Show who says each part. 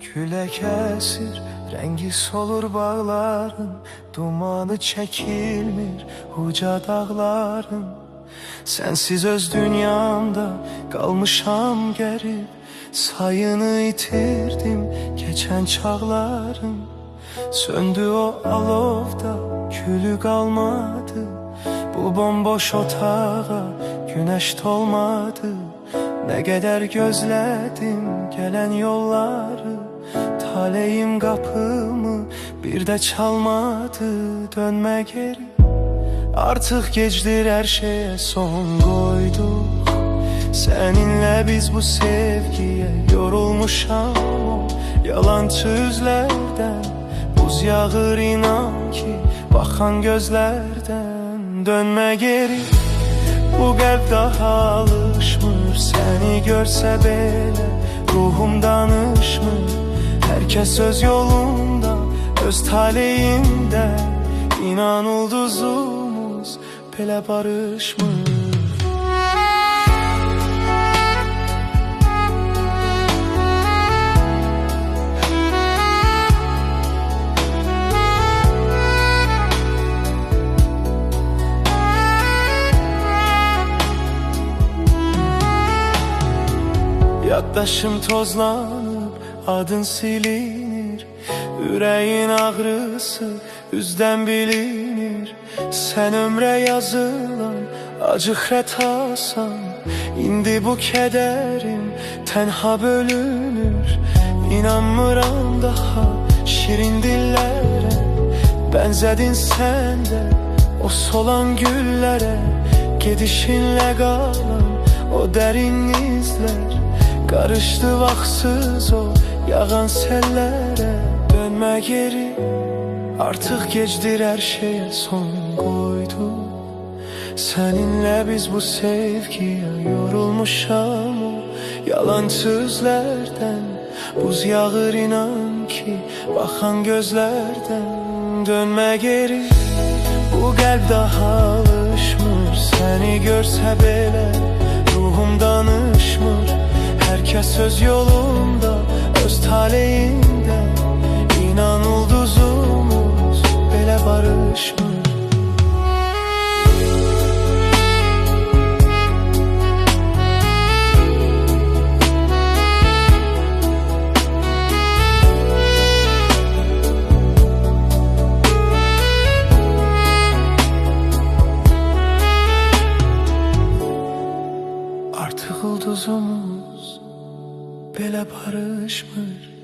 Speaker 1: Külək əsir, rəngi solur bağların, dumanı çəkilmir uca dağların. Sənsiz öz dünyamda qalmışam gərib, sayını itirdim keçən çağların. Söndü o alovda, külü qalmadı, bu bomboş otağa günəş dolmadı. Nə qədər gözlədim gələn yolları, taleyim qapımı bir də çalmadı. Dönmə geri, artıq gecdir, hər şeyə son qoyduq. Səninlə biz bu sevgiyə yorulmuşam, o yalancı üzlərdən buz yağır, inan ki baxan gözlərdən. Dönmə geri, bu qəlb daha alışmır, səni görsə belə ruhum danışmır. Hər kəs öz yolunda, öz taleyində, İnan ulduzumuz belə barışmır. Yaddaşım tozlanıb, adın silinir, ürəyin ağrısı üzdən bilinir. Sən ömrə yazılan acı xətasan, indi bu kədərim tənha bölünür. İnanmıram daha şirin dillərə, bənzədin sən də o solan güllərə. Gedişinlə qalan o dərin izlər, qarışdı vaxtsız o yağan sellərə. Dönmə geri, artıq gecdir, hər şeyə son qoyduq. Səninlə biz bu sevgiyə yorulmuşam, o yalan sözlərdən buz yağır, inan ki baxan gözlərdən. Dönmə geri, bu qəlb daha alışmır, səni görsə belə ruhum danışmır. Hər kəs öz yolunda, öz taleyində, İnan ulduzumuz belə barışmır. Artıq ulduzumuz belə barışmır.